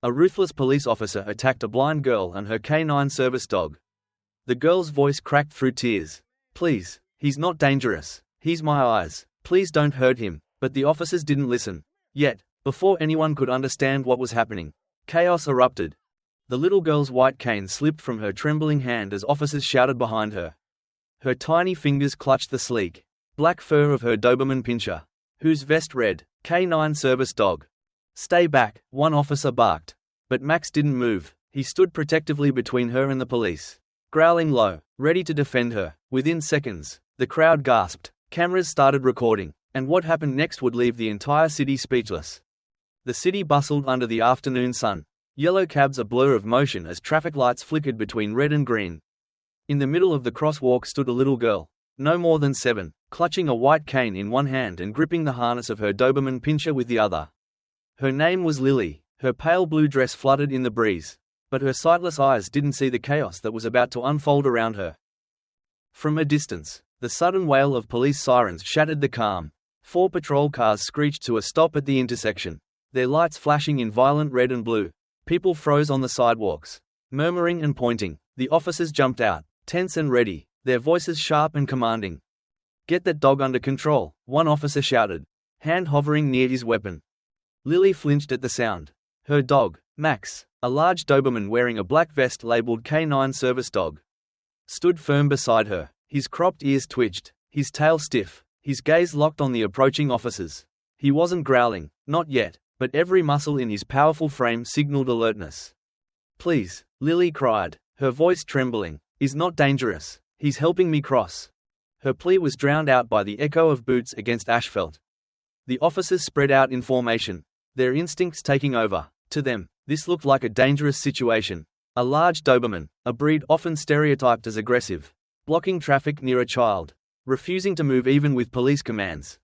A ruthless police officer attacked a blind girl and her canine service dog. The girl's voice cracked through tears. Please, he's not dangerous. He's my eyes. Please don't hurt him. But the officers didn't listen. Yet, before anyone could understand what was happening, chaos erupted. The little girl's white cane slipped from her trembling hand as officers shouted behind her. Her tiny fingers clutched the sleek, black fur of her Doberman pinscher, whose vest read, "Canine Service Dog." "Stay back," one officer barked. But Max didn't move. He stood protectively between her and the police, growling low, ready to defend her. Within seconds, the crowd gasped, cameras started recording, and what happened next would leave the entire city speechless. The city bustled under the afternoon sun, yellow cabs a blur of motion as traffic lights flickered between red and green. In the middle of the crosswalk stood a little girl, no more than 7, clutching a white cane in one hand and gripping the harness of her Doberman pinscher with the other. Her name was Lily. Her pale blue dress fluttered in the breeze, but her sightless eyes didn't see the chaos that was about to unfold around her. From a distance, the sudden wail of police sirens shattered the calm. 4 patrol cars screeched to a stop at the intersection, their lights flashing in violent red and blue. People froze on the sidewalks, murmuring and pointing. The officers jumped out, tense and ready, their voices sharp and commanding. "Get that dog under control," one officer shouted, hand hovering near his weapon. Lily flinched at the sound. Her dog, Max, a large Doberman wearing a black vest labeled Canine Service Dog, stood firm beside her. His cropped ears twitched, his tail stiff, his gaze locked on the approaching officers. He wasn't growling, not yet, but every muscle in his powerful frame signaled alertness. "Please," Lily cried, her voice trembling. "He's not dangerous. He's helping me cross." Her plea was drowned out by the echo of boots against asphalt. The officers spread out in formation, their instincts taking over. To them, this looked like a dangerous situation. A large Doberman, a breed often stereotyped as aggressive, blocking traffic near a child, refusing to move even with police commands.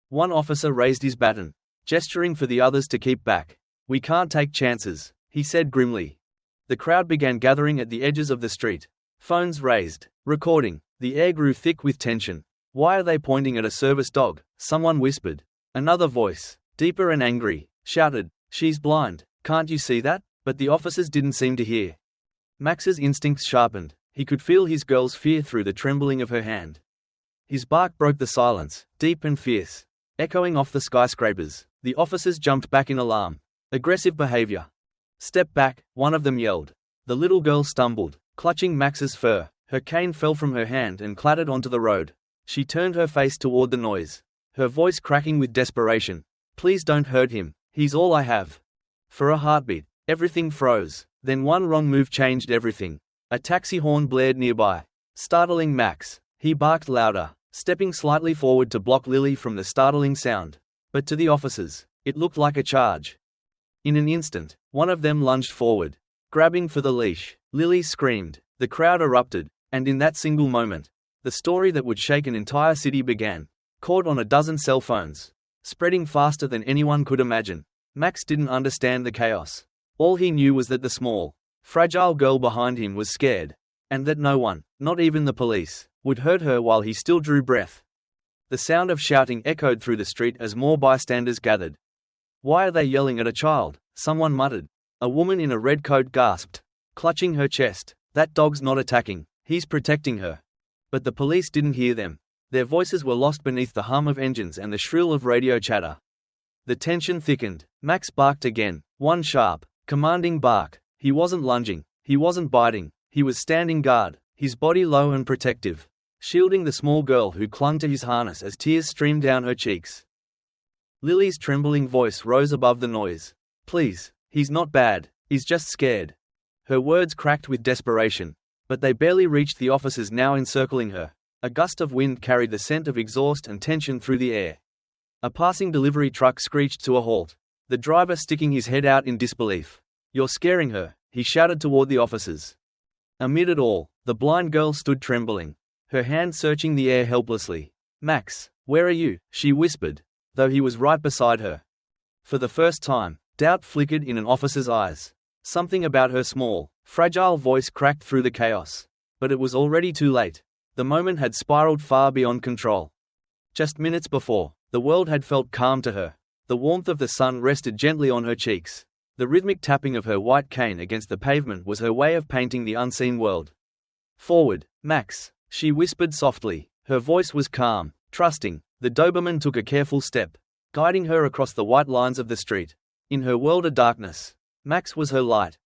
One officer raised his baton, gesturing for the others to keep back. "We can't take chances," he said grimly. The crowd began gathering at the edges of the street, phones raised, recording. The air grew thick with tension. "Why are they pointing at a service dog?" someone whispered. Another voice, deeper and angry, shouted, "She's blind, can't you see that?" But the officers didn't seem to hear. Max's instincts sharpened. He could feel his girl's fear through the trembling of her hand. His bark broke the silence, deep and fierce, echoing off the skyscrapers. The officers jumped back in alarm. "Aggressive behavior. Step back," one of them yelled. The little girl stumbled, clutching Max's fur. Her cane fell from her hand and clattered onto the road. She turned her face toward the noise, her voice cracking with desperation. "Please don't hurt him. He's all I have." For a heartbeat, everything froze. Then one wrong move changed everything. A taxi horn blared nearby, startling Max. He barked louder, stepping slightly forward to block Lily from the startling sound. But to the officers, it looked like a charge. In an instant, one of them lunged forward, grabbing for the leash. Lily screamed. The crowd erupted, and in that single moment, the story that would shake an entire city began. Caught on a dozen cell phones, spreading faster than anyone could imagine. Max didn't understand the chaos. All he knew was that the small, fragile girl behind him was scared, and that no one, not even the police, would hurt her while he still drew breath. The sound of shouting echoed through the street as more bystanders gathered. "Why are they yelling at a child?" someone muttered. A woman in a red coat gasped, clutching her chest. "That dog's not attacking, he's protecting her." But the police didn't hear them. Their voices were lost beneath the hum of engines and the shrill of radio chatter. The tension thickened. Max barked again, one sharp, commanding bark. He wasn't lunging, he wasn't biting, he was standing guard, his body low and protective, shielding the small girl who clung to his harness as tears streamed down her cheeks. Lily's trembling voice rose above the noise. "Please, he's not bad, he's just scared." Her words cracked with desperation, but they barely reached the officers now encircling her. A gust of wind carried the scent of exhaust and tension through the air. A passing delivery truck screeched to a halt, the driver sticking his head out in disbelief. "You're scaring her," he shouted toward the officers. Amid it all, the blind girl stood trembling, her hand searching the air helplessly. "Max, where are you?" she whispered, though he was right beside her. For the first time, doubt flickered in an officer's eyes. Something about her small, fragile voice cracked through the chaos. But it was already too late. The moment had spiraled far beyond control. Just minutes before, the world had felt calm to her. The warmth of the sun rested gently on her cheeks. The rhythmic tapping of her white cane against the pavement was her way of painting the unseen world. "Forward, Max," she whispered softly. Her voice was calm, trusting. The Doberman took a careful step, guiding her across the white lines of the street. In her world of darkness, Max was her light.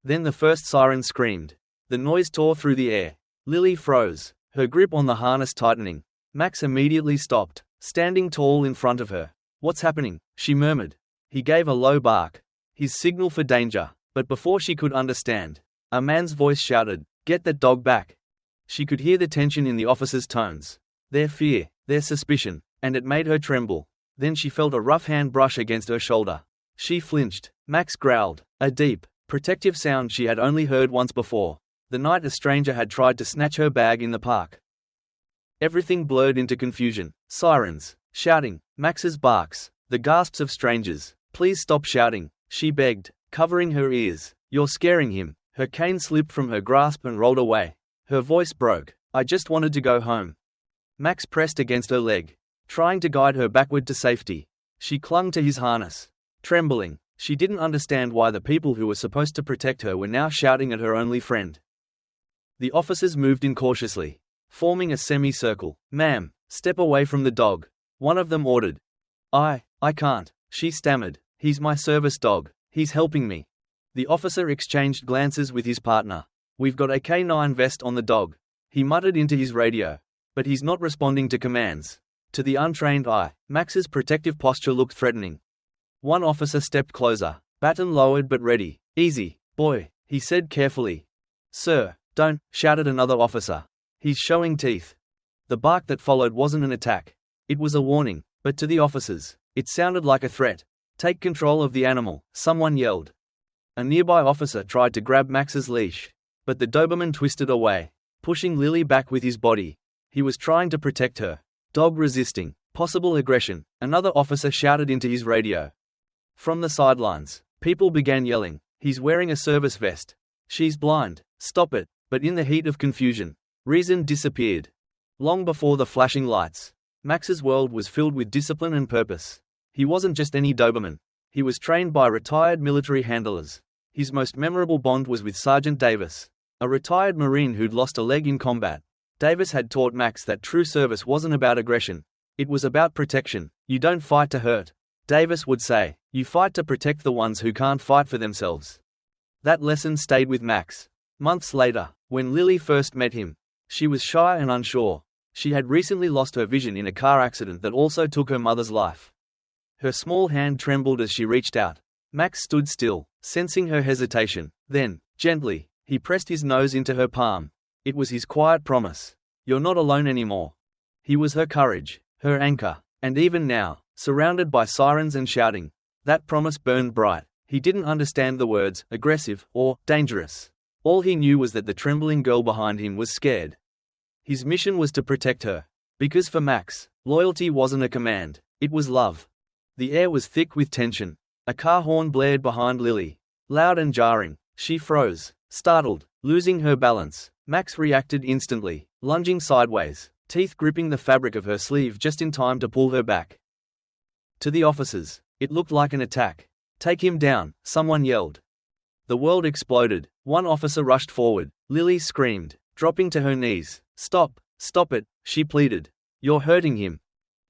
Then the first siren screamed. The noise tore through the air. Lily froze, her grip on the harness tightening. Max immediately stopped, standing tall in front of her. "What's happening?" she murmured. He gave a low bark, his signal for danger, but before she could understand, a man's voice shouted, "Get that dog back!" She could hear the tension in the officer's tones, their fear, their suspicion, and it made her tremble. Then she felt a rough hand brush against her shoulder. She flinched. Max growled, a deep, protective sound she had only heard once before, the night a stranger had tried to snatch her bag in the park. Everything blurred into confusion. Sirens, shouting, Max's barks, the gasps of strangers. "Please stop shouting," she begged, covering her ears. "You're scaring him." Her cane slipped from her grasp and rolled away. Her voice broke. "I just wanted to go home." Max pressed against her leg, trying to guide her backward to safety. She clung to his harness, trembling. She didn't understand why the people who were supposed to protect her were now shouting at her only friend. The officers moved in cautiously, forming a semicircle. "Ma'am, step away from the dog," one of them ordered. I can't," she stammered. "He's my service dog. He's helping me." The officer exchanged glances with his partner. "We've got a K9 vest on the dog," he muttered into his radio. "But he's not responding to commands." To the untrained eye, Max's protective posture looked threatening. One officer stepped closer, baton lowered but ready. "Easy, boy," he said carefully. "Sir, don't," shouted another officer. "He's showing teeth." The bark that followed wasn't an attack. It was a warning, but to the officers, it sounded like a threat. "Take control of the animal," someone yelled. A nearby officer tried to grab Max's leash, but the Doberman twisted away, pushing Lily back with his body. He was trying to protect her. Dog resisting. Possible aggression, another officer shouted into his radio. From the sidelines, people began yelling, "He's wearing a service vest. She's blind. Stop it." But in the heat of confusion, reason disappeared. Long before the flashing lights, Max's world was filled with discipline and purpose. He wasn't just any Doberman. He was trained by retired military handlers. His most memorable bond was with Sergeant Davis, a retired Marine who'd lost a leg in combat. Davis had taught Max that true service wasn't about aggression. It was about protection. "You don't fight to hurt," Davis would say. "You fight to protect the ones who can't fight for themselves." That lesson stayed with Max. Months later, when Lily first met him, she was shy and unsure. She had recently lost her vision in a car accident that also took her mother's life. Her small hand trembled as she reached out. Max stood still, sensing her hesitation. Then, gently, he pressed his nose into her palm. It was his quiet promise. "You're not alone anymore." He was her courage, her anchor, and even now, surrounded by sirens and shouting, that promise burned bright. He didn't understand the words, aggressive, or dangerous. All he knew was that the trembling girl behind him was scared. His mission was to protect her. Because for Max, loyalty wasn't a command, it was love. The air was thick with tension. A car horn blared behind Lily. Loud and jarring. She froze, startled, losing her balance. Max reacted instantly, lunging sideways, teeth gripping the fabric of her sleeve just in time to pull her back. To the officers, it looked like an attack. "Take him down," someone yelled. The world exploded. One officer rushed forward. Lily screamed, dropping to her knees. Stop it," she pleaded. "You're hurting him."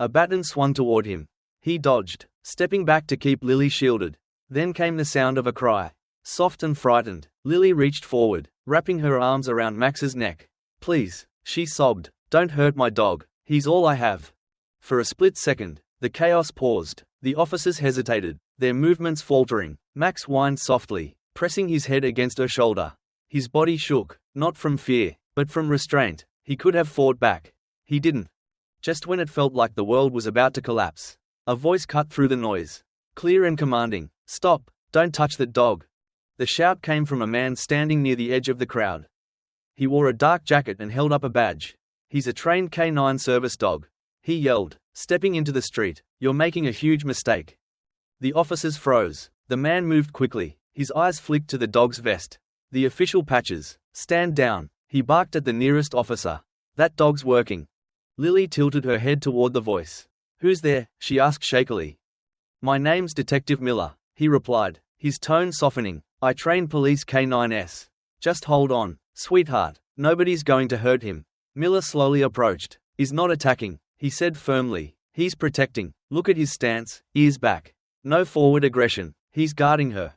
A baton swung toward him. He dodged, stepping back to keep Lily shielded. Then came the sound of a cry. Soft and frightened, Lily reached forward, wrapping her arms around Max's neck. "Please," she sobbed, "don't hurt my dog. He's all I have." For a split second, the chaos paused. The officers hesitated, their movements faltering. Max whined softly, pressing his head against her shoulder. His body shook, not from fear, but from restraint. He could have fought back. He didn't. Just when it felt like the world was about to collapse, a voice cut through the noise, clear and commanding. "Stop, don't touch that dog." The shout came from a man standing near the edge of the crowd. He wore a dark jacket and held up a badge. "He's a trained K9 service dog," he yelled, stepping into the street. "You're making a huge mistake." The officers froze. The man moved quickly. His eyes flicked to the dog's vest. The official patches. "Stand down," he barked at the nearest officer. "That dog's working." Lily tilted her head toward the voice. "Who's there?" she asked shakily. "My name's Detective Miller," he replied, his tone softening. I train police K9s. Just hold on, sweetheart, nobody's going to hurt him. Miller slowly approached. He's not attacking, he said firmly. He's protecting. Look at his stance, ears back. No forward aggression, he's guarding her.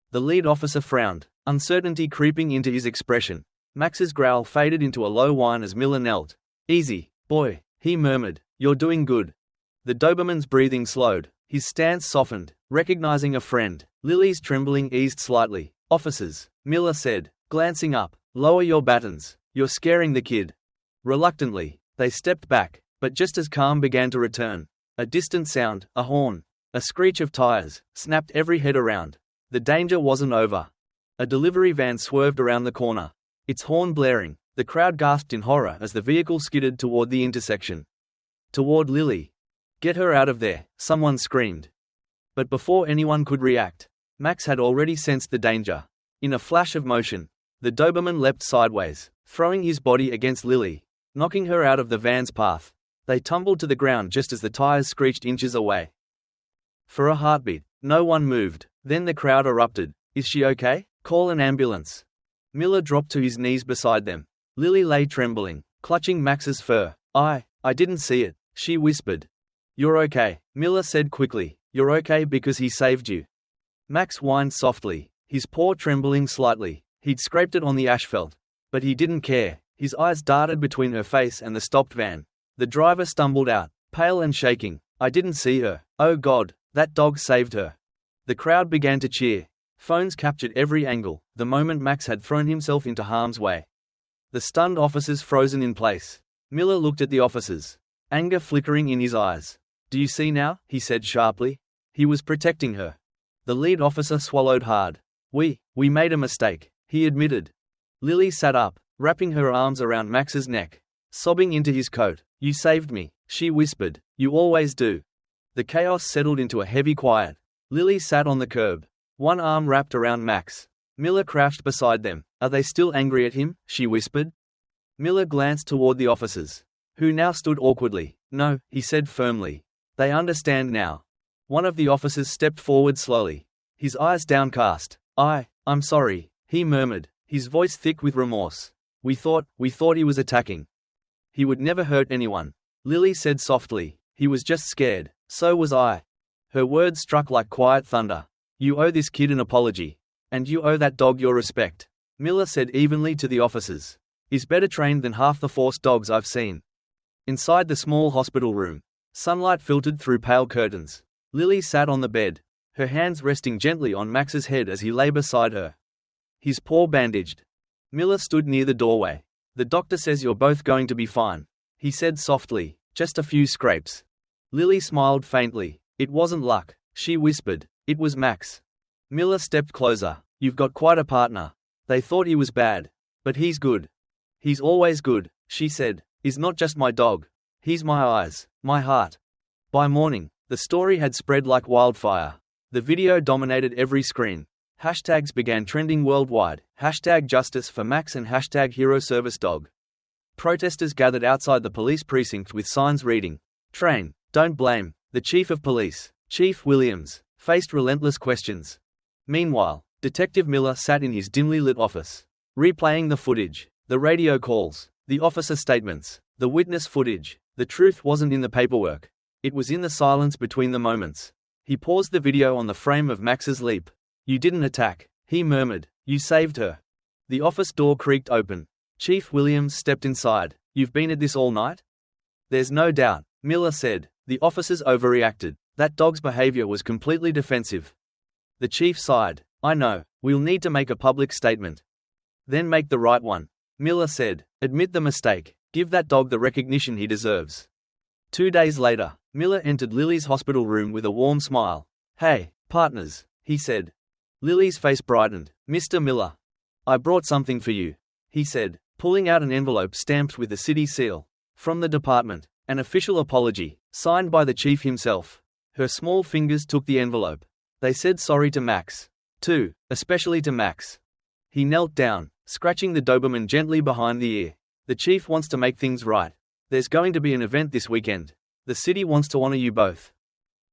The lead officer frowned, uncertainty creeping into his expression. Max's growl faded into a low whine as Miller knelt. Easy, boy, he murmured. You're doing good. The Doberman's breathing slowed. His stance softened, recognizing a friend. Lily's trembling eased slightly. Officers, Miller said, glancing up. Lower your batons. You're scaring the kid. Reluctantly, they stepped back, but just as calm began to return. A distant sound, a horn, a screech of tires, snapped every head around. The danger wasn't over. A delivery van swerved around the corner. Its horn blaring, the crowd gasped in horror as the vehicle skidded toward the intersection. Toward Lily. Get her out of there, someone screamed. But before anyone could react, Max had already sensed the danger. In a flash of motion, the Doberman leapt sideways, throwing his body against Lily, knocking her out of the van's path. They tumbled to the ground just as the tires screeched inches away. For a heartbeat, no one moved. Then the crowd erupted. Is she okay? Call an ambulance. Miller dropped to his knees beside them. Lily lay trembling, clutching Max's fur. I didn't see it, she whispered. You're okay, Miller said quickly. You're okay because he saved you. Max whined softly, his paw trembling slightly. He'd scraped it on the asphalt. But he didn't care. His eyes darted between her face and the stopped van. The driver stumbled out, pale and shaking. I didn't see her. Oh God, that dog saved her. The crowd began to cheer. Phones captured every angle, the moment Max had thrown himself into harm's way. The stunned officers frozen in place. Miller looked at the officers, anger flickering in his eyes. Do you see now? He said sharply. He was protecting her. The lead officer swallowed hard. We made a mistake, he admitted. Lily sat up, wrapping her arms around Max's neck, sobbing into his coat. You saved me, she whispered. You always do. The chaos settled into a heavy quiet. Lily sat on the curb, one arm wrapped around Max. Miller crouched beside them. Are they still angry at him? She whispered. Miller glanced toward the officers, who now stood awkwardly. No, he said firmly. They understand now. One of the officers stepped forward slowly, his eyes downcast. I'm sorry, he murmured, his voice thick with remorse. We thought he was attacking. He would never hurt anyone. Lily said softly. He was just scared. So was I. Her words struck like quiet thunder. You owe this kid an apology. And you owe that dog your respect. Miller said evenly to the officers. He's better trained than half the force dogs I've seen. Inside the small hospital room, sunlight filtered through pale curtains. Lily sat on the bed, her hands resting gently on Max's head as he lay beside her. His paw bandaged. Miller stood near the doorway. The doctor says you're both going to be fine, he said softly. Just a few scrapes. Lily smiled faintly. It wasn't luck, she whispered. It was Max. Miller stepped closer. You've got quite a partner. They thought he was bad. But he's good. He's always good, she said. He's not just my dog. He's my eyes, my heart. By morning, the story had spread like wildfire. The video dominated every screen. Hashtags began trending worldwide. Hashtag justice for Max and hashtag hero service dog. Protesters gathered outside the police precinct with signs reading, Train, don't blame. The chief of police, Chief Williams, faced relentless questions. Meanwhile, Detective Miller sat in his dimly lit office, replaying the footage, the radio calls, the officer statements, the witness footage. The truth wasn't in the paperwork. It was in the silence between the moments. He paused the video on the frame of Max's leap. You didn't attack, he murmured. You saved her. The office door creaked open. Chief Williams stepped inside. You've been at this all night? There's no doubt, Miller said. The officers overreacted. That dog's behavior was completely defensive. The chief sighed. I know, we'll need to make a public statement. Then make the right one, Miller said. Admit the mistake. Give that dog the recognition he deserves. 2 days later, Miller entered Lily's hospital room with a warm smile. Hey, partners, he said. Lily's face brightened. Mr. Miller. I brought something for you, he said, pulling out an envelope stamped with the city seal. From the department, an official apology, signed by the chief himself. Her small fingers took the envelope. They said sorry to Max. Too, especially to Max. He knelt down, scratching the Doberman gently behind the ear. The chief wants to make things right. There's going to be an event this weekend. The city wants to honor you both.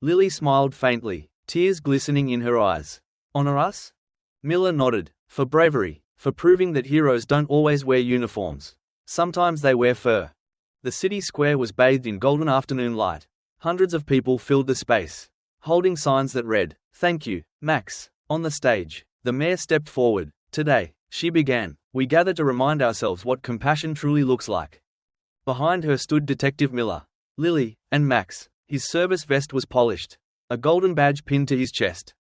Lily smiled faintly, tears glistening in her eyes. Honor us? Miller nodded. For bravery, for proving that heroes don't always wear uniforms. Sometimes they wear fur. The city square was bathed in golden afternoon light. Hundreds of people filled the space, holding signs that read, "Thank you, Max." On the stage, the mayor stepped forward. Today, she began, we gather to remind ourselves what compassion truly looks like. Behind her stood Detective Miller, Lily, and Max. His service vest was polished, a golden badge pinned to his chest.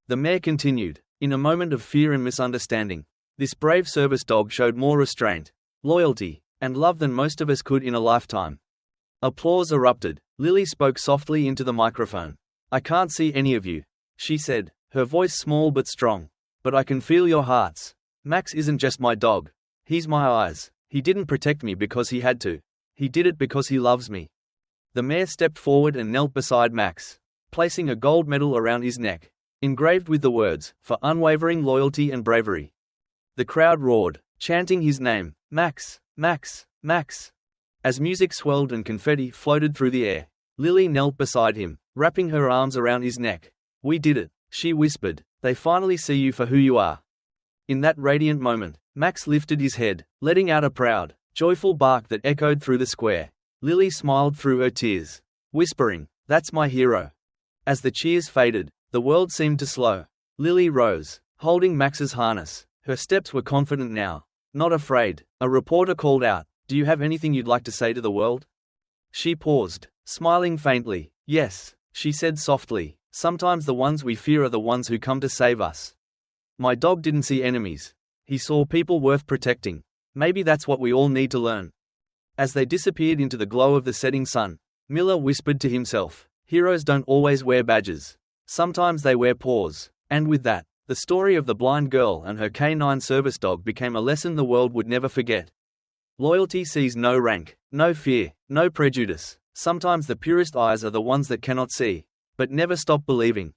The mayor continued, in a moment of fear and misunderstanding, this brave service dog showed more restraint, loyalty, and love than most of us could in a lifetime. Applause erupted. Lily spoke softly into the microphone. I can't see any of you, she said, her voice small but strong. But I can feel your hearts. Max isn't just my dog. He's my eyes. He didn't protect me because he had to. He did it because he loves me. The mayor stepped forward and knelt beside Max, placing a gold medal around his neck, engraved with the words, for unwavering loyalty and bravery. The crowd roared, chanting his name, Max, Max, Max. As music swelled and confetti floated through the air, Lily knelt beside him, wrapping her arms around his neck. We did it, she whispered. They finally see you for who you are. In that radiant moment, Max lifted his head, letting out a proud, joyful bark that echoed through the square. Lily smiled through her tears, whispering, that's my hero. As the cheers faded, the world seemed to slow. Lily rose, holding Max's harness. Her steps were confident now, not afraid. A reporter called out, do you have anything you'd like to say to the world? She paused, smiling faintly. Yes, she said softly, sometimes the ones we fear are the ones who come to save us. My dog didn't see enemies. He saw people worth protecting. Maybe that's what we all need to learn. As they disappeared into the glow of the setting sun, Miller whispered to himself, heroes don't always wear badges. Sometimes they wear paws. And with that, the story of the blind girl and her canine service dog became a lesson the world would never forget. Loyalty sees no rank, no fear, no prejudice. Sometimes the purest eyes are the ones that cannot see, but never stop believing.